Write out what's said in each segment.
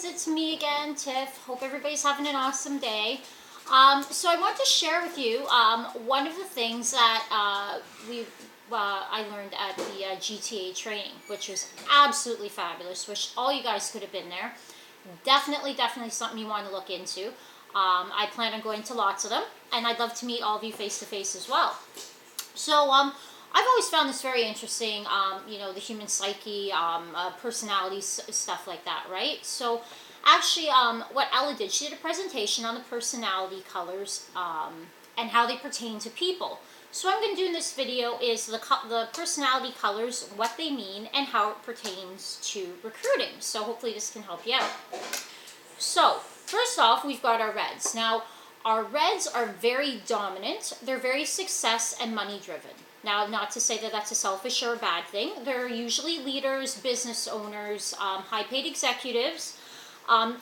guys, it's me again, Tiff. Hope everybody's having an awesome day. So I want to share with you one of the things that I learned at the GTA training, which was absolutely fabulous. Wish all you guys could have been there. Definitely something you want to look into. I plan on going to lots of them, and I'd love to meet all of you face to face as well. So I've always found this very interesting, the human psyche, personalities, stuff like that, right? So actually, what Ella did, she did a presentation on the personality colors and how they pertain to people. So what I'm going to do in this video is the personality colors, what they mean, and how it pertains to recruiting. So hopefully this can help you out. So first off, we've got our reds. Now, our reds are very dominant. They're very success and money driven. Now, not to say that that's a selfish or a bad thing. They're usually leaders, business owners, high-paid executives.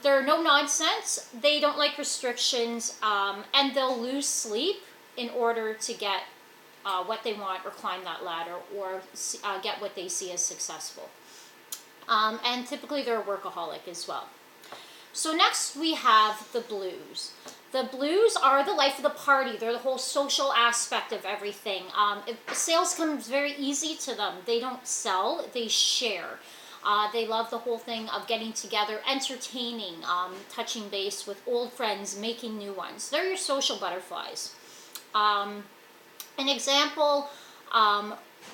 They're no nonsense. They don't like restrictions, and they'll lose sleep in order to get what they want or climb that ladder or get what they see as successful. And typically they're a workaholic as well. So next we have the blues. The blues are the life of the party. They're the whole social aspect of everything. Sales comes very easy to them. They don't sell, they share. They love the whole thing of getting together, entertaining, touching base with old friends, making new ones. They're your social butterflies. An example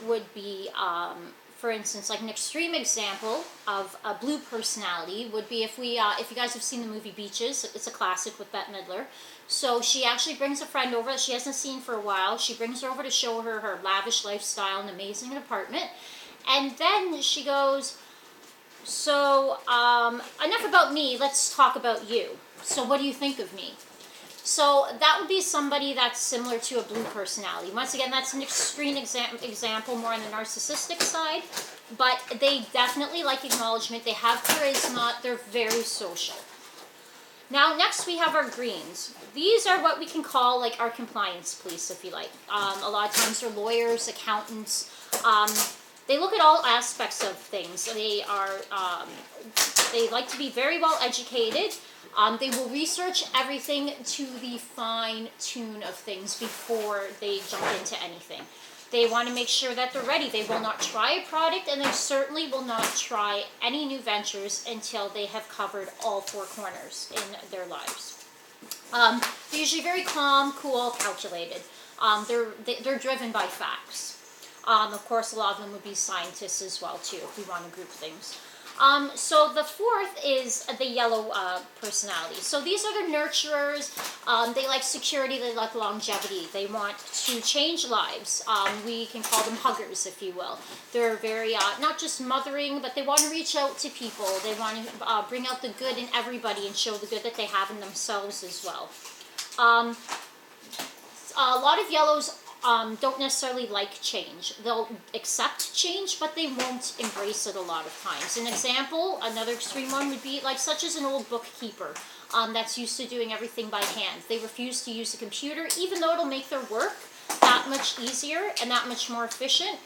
would be, for instance, like an extreme example of a blue personality would be if you guys have seen the movie Beaches. It's a classic with Bette Midler. So she actually brings a friend over that she hasn't seen for a while. She brings her over to show her her lavish lifestyle, an amazing apartment. And then she goes, so enough about me, let's talk about you. So what do you think of me? So that would be somebody that's similar to a blue personality. Once again, that's an extreme example, more on the narcissistic side, but they definitely like acknowledgement. They have charisma. They're very social. Now, next we have our greens. These are what we can call like our compliance police, if you like. A lot of times they're lawyers, accountants. They look at all aspects of things. They like to be very well educated. They will research everything to the fine tune of things before they jump into anything. They want to make sure that they're ready. They will not try a product, and they certainly will not try any new ventures until they have covered all four corners in their lives. They're usually very calm, cool, calculated. They're driven by facts. Of course, a lot of them would be scientists as well, too, if we want to group things. So the fourth is the yellow personality. So these are the nurturers. They like security. They like longevity. They want to change lives. We can call them huggers, if you will. They're very, not just mothering, but they want to reach out to people. They want to bring out the good in everybody and show the good that they have in themselves as well. A lot of yellows don't necessarily like change. They'll accept change, but they won't embrace it a lot of times. An example, another extreme one would be like such as an old bookkeeper that's used to doing everything by hand. They refuse to use a computer, even though it'll make their work that much easier and that much more efficient.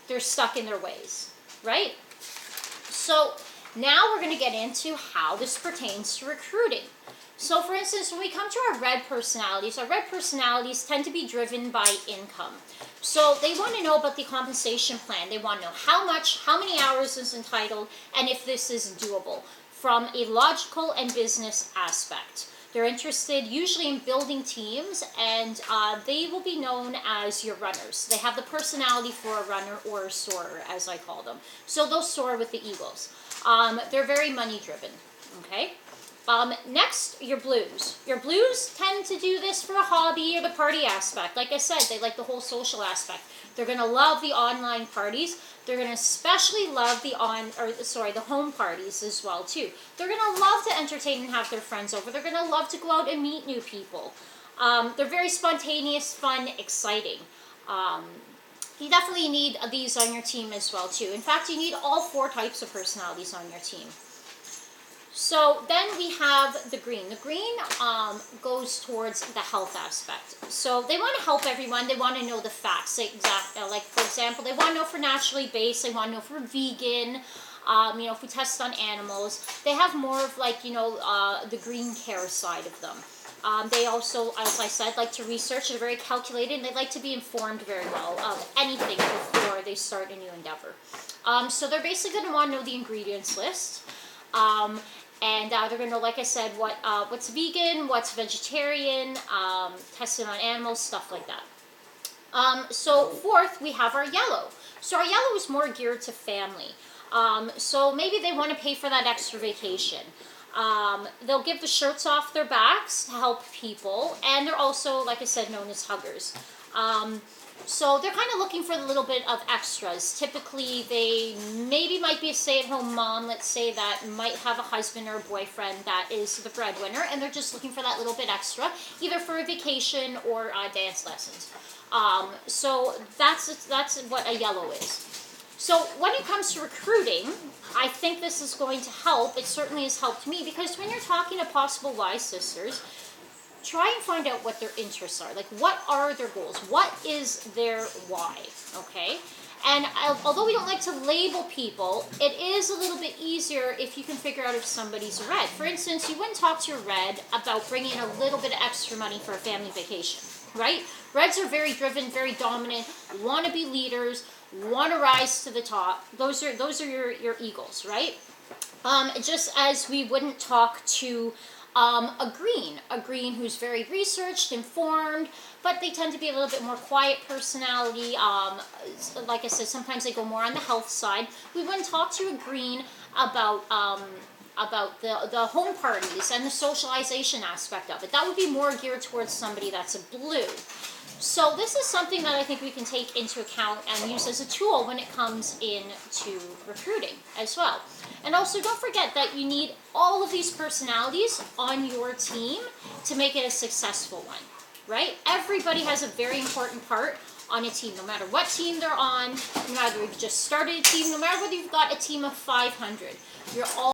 They're stuck in their ways, right? So now we're going to get into how this pertains to recruiting. So for instance, when we come to our red personalities tend to be driven by income. So they want to know about the compensation plan. They want to know how much, how many hours is entitled, and if this is doable from a logical and business aspect. They're interested usually in building teams, and they will be known as your runners. They have the personality for a runner or a soarer, as I call them. So they'll soar with the eagles. They're very money driven, okay? Next, your blues. Your blues tend to do this for a hobby or the party aspect. Like I said, they like the whole social aspect. They're going to love the online parties. They're going to especially love the home parties as well, too. They're going to love to entertain and have their friends over. They're going to love to go out and meet new people. They're very spontaneous, fun, exciting. You definitely need these on your team as well, too. In fact, you need all four types of personalities on your team. So then we have the green. The green goes towards the health aspect. So they want to help everyone. They want to know the facts. Like for example, they want to know if we're naturally based. They want to know if we're vegan. If we test on animals, they have more of like, the green care side of them. They also, as I said, like to research. They're very calculated, and they like to be informed very well of anything before they start a new endeavor. So they're basically going to want to know the ingredients list. And they're going to know, like I said, what's vegan, what's vegetarian, tested on animals, stuff like that. So fourth, we have our yellow. So our yellow is more geared to family. So maybe they want to pay for that extra vacation. They'll give the shirts off their backs to help people, and they're also, like I said, known as huggers. So they're kind of looking for a little bit of extras. Typically, they maybe might be a stay-at-home mom, let's say, that might have a husband or a boyfriend that is the breadwinner, and they're just looking for that little bit extra, either for a vacation or dance lessons. So that's what a yellow is. So when it comes to recruiting, I think this is going to help. It certainly has helped me, because when you're talking to possible Y sisters, try and find out what their interests are. Like, what are their goals? What is their why? Okay? And although we don't like to label people, it is a little bit easier if you can figure out if somebody's a red. For instance, you wouldn't talk to your red about bringing a little bit of extra money for a family vacation, right? Reds are very driven, very dominant, want to be leaders, want to rise to the top. Those are your eagles, right? Just as we wouldn't talk to a green who's very researched, informed, but they tend to be a little bit more quiet personality. Like I said, sometimes they go more on the health side. We wouldn't talk to a green about the home parties and the socialization aspect of it. That would be more geared towards somebody that's a blue. So this is something that I think we can take into account and use as a tool when it comes into recruiting as well. And also, don't forget that you need all of these personalities on your team to make it a successful one, right? Everybody has a very important part on a team, no matter what team they're on, no matter if you just started a team, no matter whether you've got a team of 500. You're all